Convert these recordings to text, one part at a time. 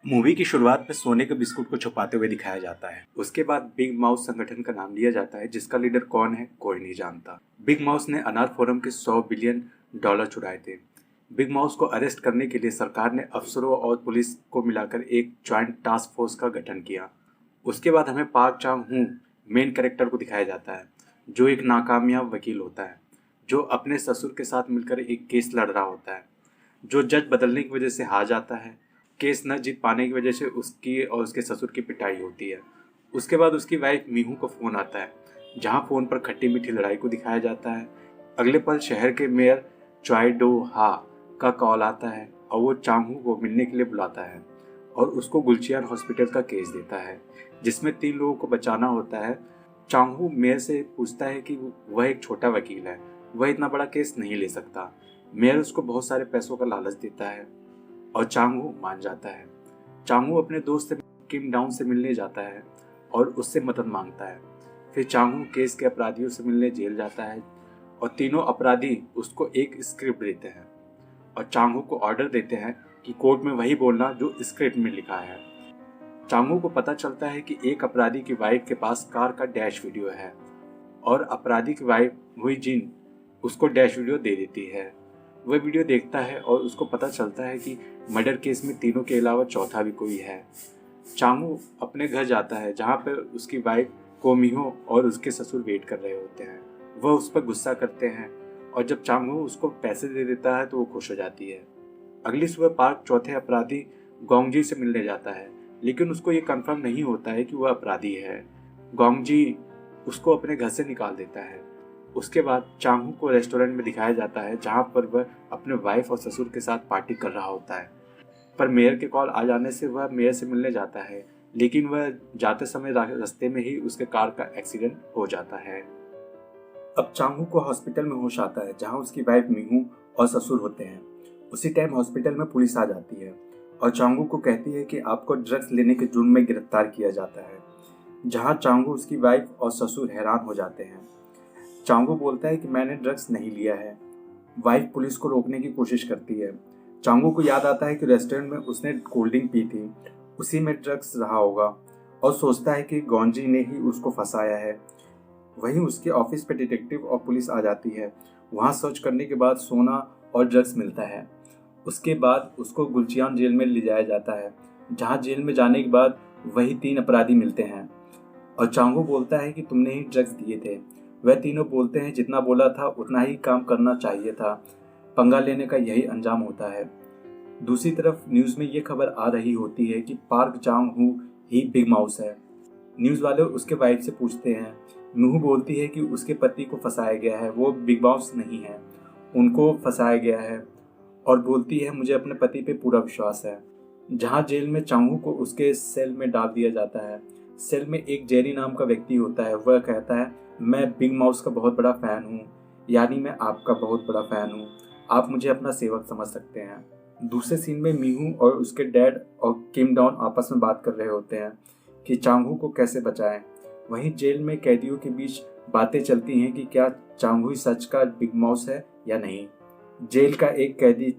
Movie की शुरुआत में सोने के बिस्कुट को छुपाते हुए दिखाया जाता है। उसके बाद बिग माउस संगठन का नाम लिया जाता है, जिसका लीडर कौन है कोई नहीं जानता। बिग माउस ने अनार फोरम के $100 बिलियन चुराए थे। बिग माउस को अरेस्ट करने के लिए सरकार ने अफसरों और पुलिस को मिलाकर एक ज्वाइंट टास्क फोर्स का गठन किया। उसके बाद हमें पार्क चांग हू मेन कैरेक्टर को दिखाया जाता है, जो एक नाकामयाब वकील होता है, जो अपने ससुर के साथ मिलकर एक केस लड़ रहा होता है, जो जज बदलने की वजह से हार जाता है। केस न जीत पाने की वजह से उसकी और उसके ससुर की पिटाई होती है। उसके बाद उसकी वाइफ मीहू को फ़ोन आता है, जहां फ़ोन पर खट्टी मीठी लड़ाई को दिखाया जाता है। अगले पल शहर के मेयर चॉय डो हा का कॉल आता है और वो चांगहू को मिलने के लिए बुलाता है और उसको गुलचियान हॉस्पिटल का केस देता है, जिसमें 3 लोगों को बचाना होता है। चांगहू मेयर से पूछता है कि वह एक छोटा वकील है, वह इतना बड़ा केस नहीं ले सकता। मेयर उसको बहुत सारे पैसों का लालच देता है और चांगहू मान जाता है। चांगहू अपने दोस्त किम डाउन से मिलने जाता है और उससे मदद मांगता है। फिर चांगहू केस के अपराधियों से मिलने जेल जाता है और तीनों अपराधी उसको एक स्क्रिप्ट देते हैं और चांगहू को ऑर्डर देते हैं कि कोर्ट में वही बोलना जो स्क्रिप्ट में लिखा है। चांगहू को पता चलता है कि एक अपराधी की वाइफ के पास कार का डैश वीडियो है और अपराधी की वाइफ हुई जिन उसको डैश वीडियो दे देती है। वह वीडियो देखता है और उसको पता चलता है कि मर्डर केस में तीनों के अलावा चौथा भी कोई है। चांगहू अपने घर जाता है, जहाँ पर उसकी वाइफ कोमिहो और उसके ससुर वेट कर रहे होते हैं। वह उस पर गुस्सा करते हैं और जब चांगहू उसको पैसे दे देता है तो वो खुश हो जाती है। अगली सुबह पार्क चौथे अपराधी गोंगजी से मिलने जाता है, लेकिन उसको ये कंफर्म नहीं होता है कि वह अपराधी है। गोंगजी उसको अपने घर से निकाल देता है। उसके बाद चांगहू को रेस्टोरेंट में दिखाया जाता है, जहां पर वह अपने वाइफ और ससुर के साथ पार्टी कर रहा होता है। पर मेयर के कॉल आ जाने से वह मेयर से मिलने जाता है, लेकिन वह जाते समय रास्ते में ही उसके कार का एक्सीडेंट हो जाता है। अब चांगहू को हॉस्पिटल में होश आता है, जहां उसकी वाइफ मीहू और ससुर होते हैं। उसी टाइम हॉस्पिटल में पुलिस आ जाती है और चांगहू को कहती है कि आपको ड्रग्स लेने के जुर्म में गिरफ्तार किया जाता है। जहां चांगहू उसकी वाइफ और ससुर हैरान हो जाते हैं। चांगहू बोलता है कि मैंने ड्रग्स नहीं लिया है। वाइफ पुलिस को रोकने की कोशिश करती है। चांगहू को याद आता है कि रेस्टोरेंट में उसने कोल्ड ड्रिंक पी थी, उसी में ड्रग्स रहा होगा और सोचता है कि गोंजी ने ही उसको फंसाया है। वहीं उसके ऑफिस पे डिटेक्टिव और पुलिस आ जाती है। वहां सर्च करने के बाद सोना और ड्रग्स मिलता है। उसके बाद उसको गुलचियान जेल में ले जाया जाता है, जहां जेल में जाने के बाद वही 3 अपराधी मिलते हैं और चांगहू बोलता है कि तुमने ही ड्रग्स दिए थे। वह तीनों बोलते हैं जितना बोला था उतना ही काम करना चाहिए था, पंगा लेने का यही अंजाम होता है। दूसरी तरफ न्यूज़ में ये खबर आ रही होती है कि पार्क चांग-हू ही बिग माउस है। न्यूज़ वाले उसके वाइफ से पूछते हैं। मीहू बोलती है कि उसके पति को फंसाया गया है, वो बिग माउस नहीं है, उनको फंसाया गया है और बोलती है मुझे अपने पति पे पूरा विश्वास है। जहाँ जेल में चांगहू को उसके सेल में डाल दिया जाता है। सेल में एक जेरी नाम का व्यक्ति होता है। वह कहता है मैं बिग माउस का बहुत बड़ा फ़ैन हूँ, यानी मैं आपका बहुत बड़ा फ़ैन हूँ, आप मुझे अपना सेवक समझ सकते हैं। दूसरे सीन में मीहू और उसके डैड और किम डॉन आपस में बात कर रहे होते हैं कि चांगहू को कैसे बचाएं। वहीं जेल में कैदियों के बीच बातें चलती हैं कि क्या चांगहू सच का बिग माउस है या नहीं। जेल का एक कैदी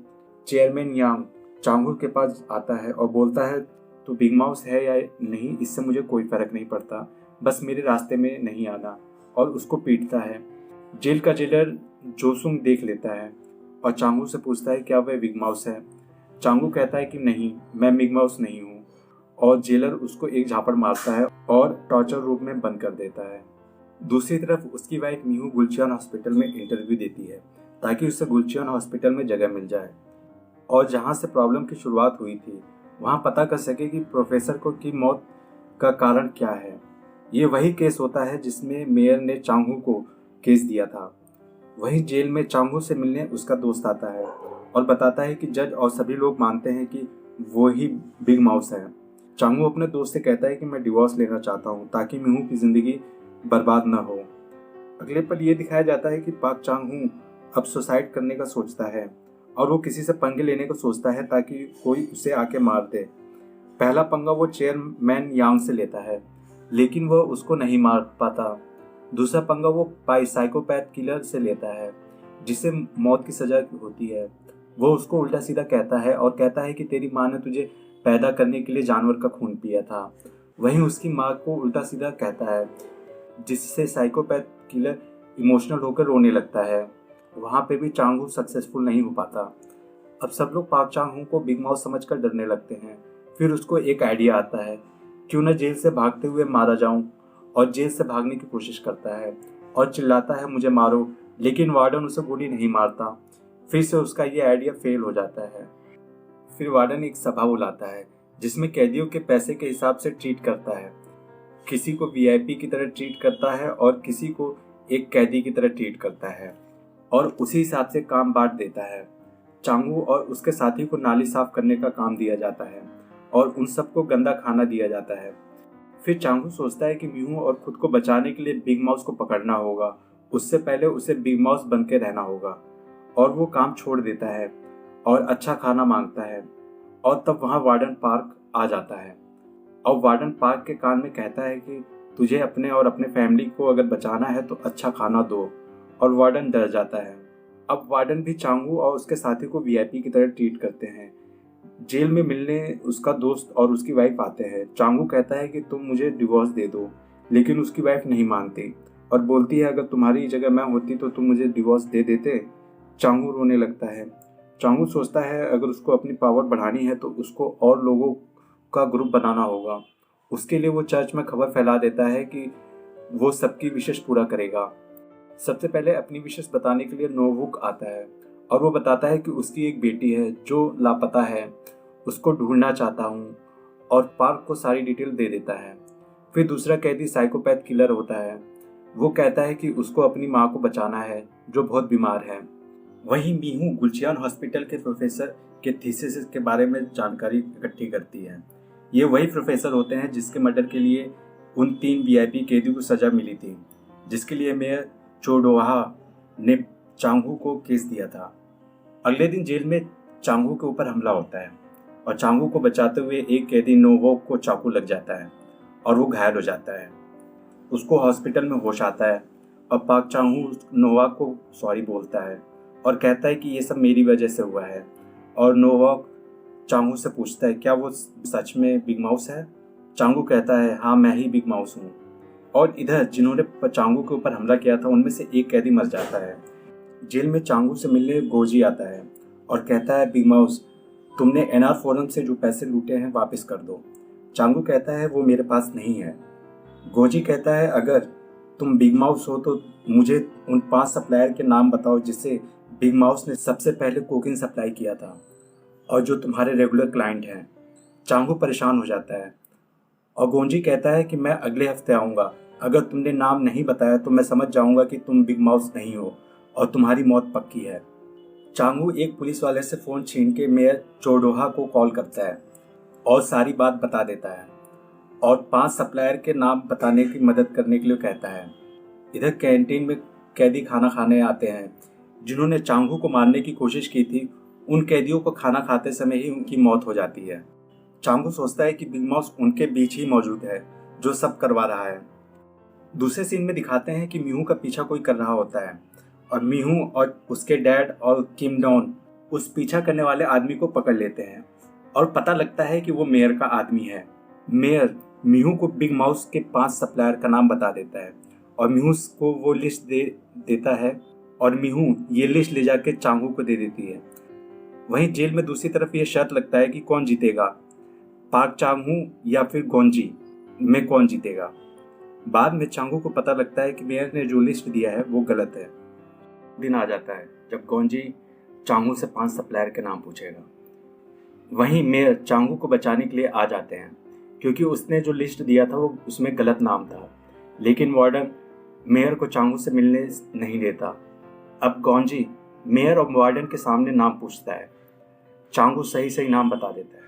चेयरमैन यांग चांगहू के पास आता है और बोलता है तो बिग माउस है या नहीं इससे मुझे कोई फर्क नहीं पड़ता, बस मेरे रास्ते में नहीं आना, और उसको पीटता है। जेल का जेलर जोसुंग देख लेता है और चांगहू से पूछता है क्या वह बिग माउस है। चांगहू कहता है कि नहीं, मैं बिग माउस नहीं हूँ, और जेलर उसको एक झापड़ मारता है और टॉर्चर रूम में बंद कर देता है। दूसरी तरफ उसकी वाइफ मीहू गुलचियान हॉस्पिटल में इंटरव्यू देती है ताकि उसे गुलचियान हॉस्पिटल में जगह मिल जाए और जहाँ से प्रॉब्लम की शुरुआत हुई थी वहाँ पता कर सके कि प्रोफेसर को की मौत का कारण क्या है। ये वही केस होता है जिसमें मेयर ने चांगहू को केस दिया था। वही जेल में चांगहू से मिलने उसका दोस्त आता है और बताता है कि जज और सभी लोग मानते हैं कि वो ही बिग माउस है। चांगहू अपने दोस्त से कहता है कि मैं डिवोर्स लेना चाहता हूँ ताकि मीहू की जिंदगी बर्बाद न हो। अगले पल ये दिखाया जाता है कि पार्क चांग-हू अब सुसाइड करने का सोचता है और वो किसी से पंगे लेने को सोचता है ताकि कोई उसे आके मार दे। पहला पंगा वो चेयरमैन यांग से लेता है, लेकिन वह उसको नहीं मार पाता। दूसरा पंगा वो साइकोपैथ किलर से लेता है, जिसे मौत की सजा होती है। वो उसको उल्टा सीधा कहता है और कहता है कि तेरी माँ ने तुझे पैदा करने के लिए जानवर का खून पिया था। वहीं उसकी माँ को उल्टा सीधा कहता है, जिससे साइकोपैथ किलर इमोशनल होकर रोने लगता है। वहाँ पे भी चांग-हो सक्सेसफुल नहीं हो पाता। अब सब लोग पाक चांग-हो को बिग माउस समझकर डरने लगते हैं। फिर उसको एक आइडिया आता है, क्यों न जेल से भागते हुए मारा जाऊं, और जेल से भागने की कोशिश करता है और चिल्लाता है मुझे मारो, लेकिन वार्डन उसे गोली नहीं मारता। फिर से उसका ये आइडिया फेल हो जाता है। फिर वार्डन एक सभा बुलाता है जिसमें कैदियों के पैसे के हिसाब से ट्रीट करता है। किसी को वीआईपी की तरह ट्रीट करता है और किसी को एक कैदी की तरह ट्रीट करता है और उसी हिसाब से काम बांट देता है। चांगू और उसके साथी को नाली साफ करने का काम दिया जाता है और उन सबको गंदा खाना दिया जाता है। फिर चांगू सोचता है कि मीहू और खुद को बचाने के लिए बिग माउस को पकड़ना होगा। उससे पहले उसे बिग माउस बन के रहना होगा और वो काम छोड़ देता है और अच्छा खाना मांगता है। और तब वहाँ वार्डन पार्क आ जाता है और वार्डन पार्क के कान में कहता है कि तुझे अपने और अपने फैमिली को अगर बचाना है तो अच्छा खाना दो। और वार्डन डर जाता है। अब वार्डन भी चांगू और उसके साथी को वीआईपी की तरह ट्रीट करते हैं। जेल में मिलने उसका दोस्त और उसकी वाइफ आते हैं। चांगू कहता है कि तुम मुझे डिवोर्स दे दो, लेकिन उसकी वाइफ नहीं मानती और बोलती है अगर तुम्हारी जगह मैं होती तो तुम मुझे डिवोर्स दे देते। चांगू रोने लगता है। चांगू सोचता है अगर उसको अपनी पावर बढ़ानी है तो उसको और लोगों का ग्रुप बनाना होगा। उसके लिए वो चर्च में खबर फैला देता है कि वो सबकी विशेष पूरा करेगा। सबसे पहले अपनी विशेष बताने के लिए नोवुक आता है और वो बताता है कि उसकी एक बेटी है जो लापता है, उसको ढूंढना चाहता हूँ, और पार्क को सारी डिटेल दे देता है। फिर दूसरा कैदी साइकोपैथ किलर होता है। वो कहता है कि उसको अपनी माँ को बचाना है जो बहुत बीमार है। वहीं मीहू गुलचियान हॉस्पिटल के प्रोफेसर के थीसिस के बारे में जानकारी इकट्ठी करती है। ये वही प्रोफेसर होते हैं जिसके मर्डर के लिए उन 3 वीआईपी कैदियों को सजा मिली थी, जिसके लिए मेयर चोडोहा ने चांगू को केस दिया था। अगले दिन जेल में चांगू के ऊपर हमला होता है और चांगू को बचाते हुए एक कैदी नोवोक को चाकू लग जाता है और वो घायल हो जाता है। उसको हॉस्पिटल में होश आता है और पाक चांगू नोवाक को सॉरी बोलता है और कहता है कि ये सब मेरी वजह से हुआ है। और नोवाक चांगू से पूछता है क्या वो सच में बिग माउस है। चांगू कहता है हाँ मैं ही बिग माउस हूँ। और इधर जिन्होंने चांगू के ऊपर हमला किया था उनमें से एक कैदी मर जाता है। जेल में चांगू से मिलने गोजी आता है और कहता है बिग माउस तुमने एनआर फोरम से जो पैसे लूटे हैं वापस कर दो। चांगू कहता है वो मेरे पास नहीं है। गोजी कहता है अगर तुम बिग माउस हो तो मुझे उन 5 सप्लायर के नाम बताओ जिससे बिग माउस ने सबसे पहले कोकीन सप्लाई किया था और जो तुम्हारे रेगुलर क्लाइंट हैं। चांगू परेशान हो जाता है और गोंजी कहता है कि मैं अगले हफ्ते आऊँगा। अगर तुमने नाम नहीं बताया तो मैं समझ जाऊँगा कि तुम बिग माउस नहीं हो और तुम्हारी मौत पक्की है। चांगू एक पुलिस वाले से फ़ोन छीन के मेयर चोडोहा को कॉल करता है और सारी बात बता देता है और 5 सप्लायर के नाम बताने की मदद करने के लिए कहता है। इधर कैंटीन में कैदी खाना खाने आते हैं। जिन्होंने चांगू को मारने की कोशिश की थी उन कैदियों को खाना खाते समय ही उनकी मौत हो जाती है। चांगू सोचता है कि बिग माउस उनके बीच ही मौजूद है जो सब करवा रहा है। दूसरे सीन में दिखाते हैं कि मीहू का पीछा कोई कर रहा होता है और मीहू और उसके डैड और किम डॉन उस पीछा करने वाले आदमी को पकड़ लेते हैं और पता लगता है कि वो मेयर का आदमी है। मेयर मीहू को बिग माउस के 5 सप्लायर का नाम बता देता है और मीहू को वो लिस्ट दे देता है और मीहू ये लिस्ट ले जाके चांगू को दे देती है। वहीं जेल में दूसरी तरफ ये शर्त लगता है कि कौन जीतेगा, पाक चांगू या फिर गोंजी में कौन जीतेगा। बाद में चांगू को पता लगता है कि मेयर ने जो लिस्ट दिया है वो गलत है। दिन आ जाता है जब गोंजी चांगू से 5 सप्लायर के नाम पूछेगा। वहीं मेयर चांगू को बचाने के लिए आ जाते हैं क्योंकि उसने जो लिस्ट दिया था वो उसमें गलत नाम था, लेकिन वार्डन मेयर को चांगू से मिलने नहीं देता। अब गोंजी मेयर और वार्डन के सामने नाम पूछता है। चांगू सही सही नाम बता देता है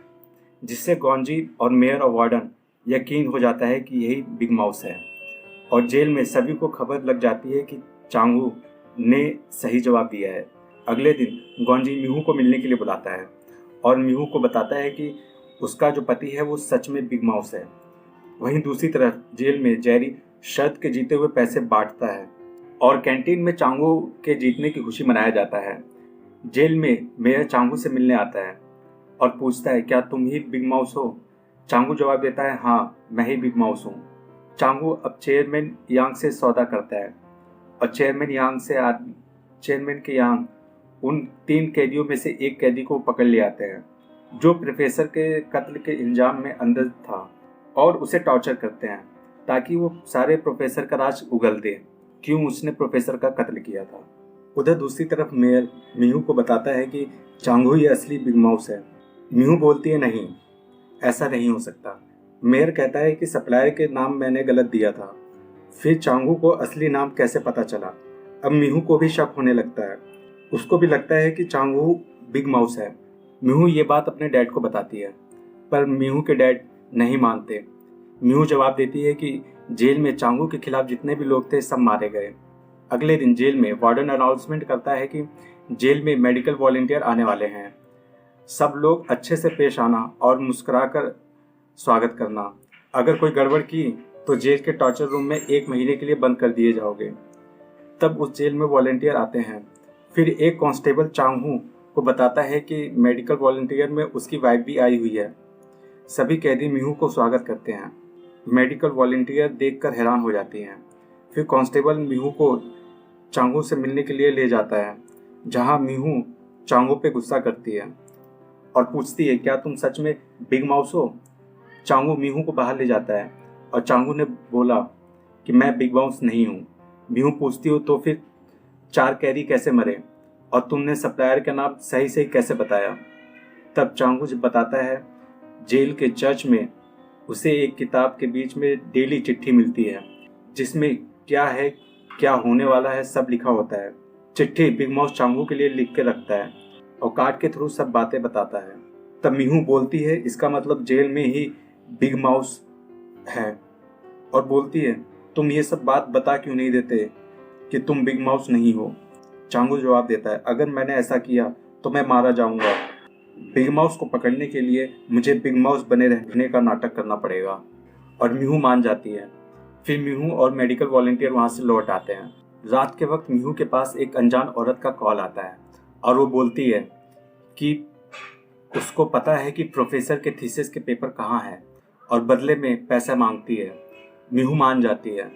जिससे गोंजी और मेयर और वार्डन यकीन हो जाता है कि यही बिग माउस है और जेल में सभी को खबर लग जाती है कि चांगू ने सही जवाब दिया है। अगले दिन गोंजी मीहू को मिलने के लिए बुलाता है और मीहू को बताता है कि उसका जो पति है वो सच में बिग माउस है। वहीं दूसरी तरफ जेल में जेरी शर्त के जीते हुए पैसे बांटता है और कैंटीन में चांगू के जीतने की खुशी मनाया जाता है। जेल में मेयर चांगू से मिलने आता है और पूछता है, क्या तुम ही बिग माउस हो? चांगू जवाब देता है, हाँ मैं ही बिग माउस हूँ। चांगू अब चेयरमैन यांग से सौदा करता है और चेयरमैन के यांग उन 3 कैदियों में से एक कैदी को पकड़ ले आते हैं जो प्रोफेसर के कत्ल के इल्जाम में अंदर था, और उसे टॉर्चर करते हैं ताकि वो सारे प्रोफेसर का राज उगल दे क्यों उसने प्रोफेसर का कत्ल किया था। उधर दूसरी तरफ मेयर मिहू को बताता है कि चांगू ही असली बिग माउस है। मिहू बोलती है, नहीं ऐसा नहीं हो सकता। मेयर कहता है कि सप्लायर के नाम मैंने गलत दिया था। फिर चांगू को असली नाम कैसे पता चला? अब मिहू को भी शक होने लगता है। उसको भी लगता है कि चांगू बिग माउस है। मिहू ये बात अपने डैड को बताती है, पर मिहू के डैड नहीं मानते। मिहू जवाब देती है कि जेल में चांगू के खिलाफ जितने भी लोग थे सब मारे गए। अगले दिन जेल में वार्डन अनाउंसमेंट करता है कि जेल में मेडिकल वॉलंटियर आने वाले हैं। सब लोग अच्छे से पेश आना और मुस्कुराकर स्वागत करना। अगर कोई गड़बड़ की तो जेल के टॉर्चर रूम में 1 महीने के लिए बंद कर दिए जाओगे। तब उस जेल में वॉलंटियर आते हैं। फिर एक कांस्टेबल चांगू को बताता है कि मेडिकल वॉलंटियर में उसकी वाइफ भी आई हुई है। सभी कैदी मिहू को स्वागत करते हैं। मेडिकल वॉलंटियर देखकर हैरान हो जाती हैं। फिर कांस्टेबल मिहू को चांगू से मिलने के लिए ले जाता है, जहां मिहू चांगू पे गुस्सा करती है और पूछती है, क्या तुम सच में बिग माउस हो? चांगू मिहू को बाहर ले जाता है और चांगू ने बोला कि मैं बिग माउस नहीं हूँ। मिहू पूछती हो, तो फिर 4 कैदी कैसे मरे और तुमने सप्लायर का नाम सही सही कैसे बताया? तब चांगू जब बताता है, जेल के चर्च में उसे एक किताब के बीच में डेली चिट्ठी मिलती है जिसमें क्या है, क्या होने वाला है सब लिखा होता है। चिट्ठी बिग माउस चांगू के लिए लिख के रखता है और कार्ड के थ्रू सब बातें बताता है। तब मिहू बोलती है, इसका मतलब जेल में ही बिग माउस है, और बोलती है, तुम ये सब बात बता क्यों नहीं देते कि तुम बिग माउस नहीं हो? चांगू जवाब देता है, अगर मैंने ऐसा किया तो मैं मारा जाऊंगा। बिग माउस को पकड़ने के लिए मुझे बिग माउस बने रहने का नाटक करना पड़ेगा। और मिहू मान जाती है। फिर मिहू और मेडिकल वॉलंटियर वहां से लौट आते हैं। रात के वक्त मिहू के पास एक अनजान औरत का कॉल आता है और वो बोलती है कि उसको पता है कि प्रोफेसर के थीसिस के पेपर कहाँ हैं और बदले में पैसा मांगती है। मिहू मान जाती है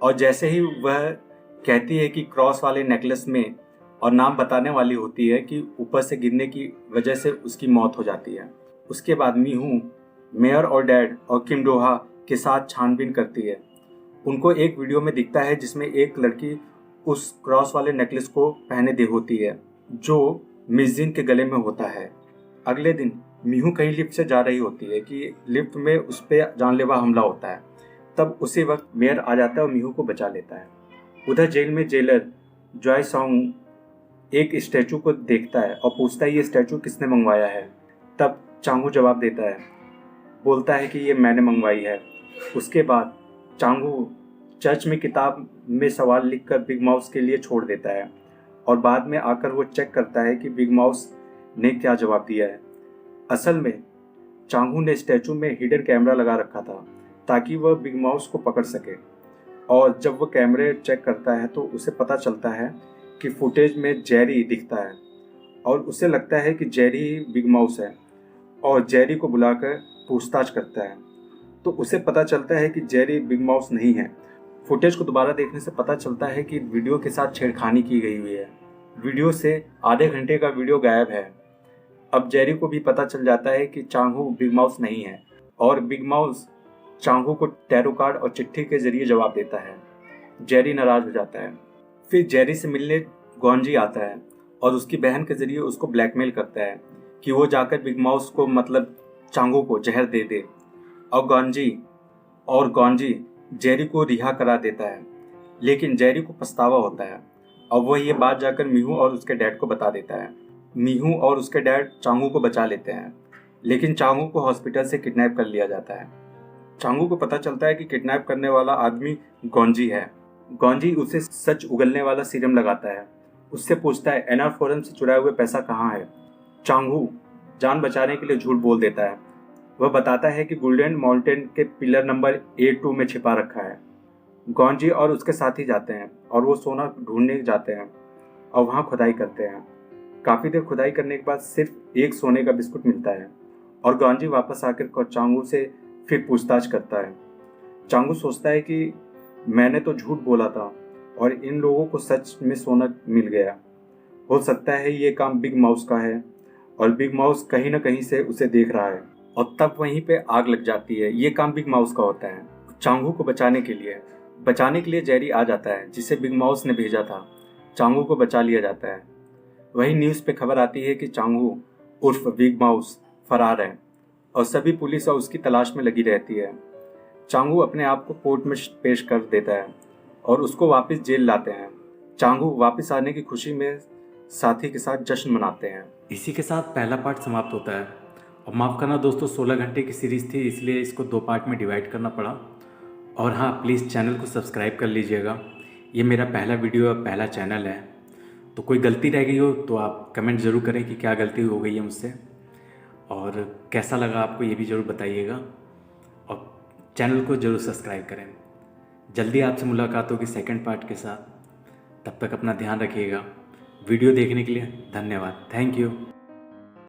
और जैसे ही वह कहती है कि क्रॉस वाले नेकलेस में और नाम बताने वाली होती है कि ऊपर से गिरने की वजह से उसकी मौत हो जाती है। उसके बाद मिहू मेयर और डैड और किम डोहा के साथ छानबीन करती है। उनको एक वीडियो में दिखता है जिसमें एक लड़की उस क्रॉस वाले नेकलेस को पहने दे होती है जो मिसजिन के गले में होता है। अगले दिन मिहू कहीं लिफ्ट से जा रही होती है कि लिफ्ट में उस पर जानलेवा हमला होता है। तब उसी वक्त मेयर आ जाता है और मिहू को बचा लेता है। उधर जेल में जेलर जॉय सॉन्ग एक स्टैचू को देखता है और पूछता है, ये स्टैचू किसने मंगवाया है? तब चांगू जवाब देता है, बोलता है कि ये मैंने मंगवाई है। उसके बाद चांगू चर्च में किताब में सवाल लिखकर बिग माउस के लिए छोड़ देता है और बाद में आकर वो चेक करता है कि बिग माउस ने क्या जवाब दिया है। असल में चांगू ने स्टैचू में हिडन कैमरा लगा रखा था ताकि वह बिग माउस को पकड़ सके, और जब वह कैमरे चेक करता है तो उसे पता चलता है कि फुटेज में जेरी दिखता है और उसे लगता है कि जेरी ही बिग माउस है और जेरी को बुलाकर पूछताछ करता है तो उसे पता चलता है कि जेरी बिग माउस नहीं है। फुटेज को दोबारा देखने से पता चलता है कि वीडियो के साथ छेड़खानी की गई हुई है। वीडियो से आधे घंटे का वीडियो गायब है। अब जेरी को भी पता चल जाता है कि चांगू बिग माउस नहीं है और बिग माउस चांगू को टैरो कार्ड और चिट्ठी के जरिए जवाब देता है। जेरी नाराज हो जाता है। फिर जेरी से मिलने गॉन्जी आता है और उसकी बहन के जरिए उसको ब्लैकमेल करता है कि वो जाकर बिग माउस को मतलब चांगू को जहर दे दे, और गॉन्जी जेरी को रिहा करा देता है। लेकिन जेरी को पछतावा होता है और वह ये बात जाकर मिहू और उसके डैड को बता देता है। मिहू और उसके डैड चांगू को बचा लेते हैं, लेकिन चांगू को हॉस्पिटल से किडनैप कर लिया जाता है। चांगू को पता चलता है कि किडनैप करने वाला आदमी गॉन्जी है। गॉन्जी उसे सच उगलने वाला सीरम लगाता है। उससे पूछता है, एनआर फोरम से चुराए हुए पैसा कहाँ है? चांगू जान बचाने के लिए झूठ बोल देता है। वह बताता है कि गोल्डन माउंटेन के पिलर नंबर A2 में छिपा रखा है। गॉन्जी और उसके साथी जाते हैं और वो सोना ढूंढने जाते हैं और वहाँ खुदाई करते हैं। काफ़ी देर खुदाई करने के बाद सिर्फ एक सोने का बिस्कुट मिलता है और गांजी वापस आकर चांगू से फिर पूछताछ करता है। चांगू सोचता है कि मैंने तो झूठ बोला था और इन लोगों को सच में सोना मिल गया। हो सकता है ये काम बिग माउस का है और बिग माउस कहीं ना कहीं से उसे देख रहा है और तब वहीं पे आग लग जाती है। ये काम बिग माउस का होता है। चांगू को बचाने के लिए जेरी आ जाता है जिसे बिग माउस ने भेजा था। चांगू को बचा लिया जाता है। वही न्यूज़ पे खबर आती है कि चांगू उर्फ बिग माउस फरार है और सभी पुलिस और उसकी तलाश में लगी रहती है। चांगू अपने आप को कोर्ट में पेश कर देता है और उसको वापस जेल लाते हैं। चांगू वापस आने की खुशी में साथी के साथ जश्न मनाते हैं। इसी के साथ पहला पार्ट समाप्त होता है। और माफ़ करना दोस्तों, 16 घंटे की सीरीज़ थी इसलिए इसको 2 पार्ट में डिवाइड करना पड़ा। और हाँ, प्लीज़ चैनल को सब्सक्राइब कर लीजिएगा। ये मेरा पहला वीडियो और पहला चैनल है, तो कोई गलती रह गई हो तो आप कमेंट ज़रूर करें कि क्या गलती हो गई है मुझसे, और कैसा लगा आपको ये भी ज़रूर बताइएगा। और चैनल को ज़रूर सब्सक्राइब करें। जल्दी आपसे मुलाकात होगी सेकंड पार्ट के साथ। तब तक अपना ध्यान रखिएगा। वीडियो देखने के लिए धन्यवाद। Thank you.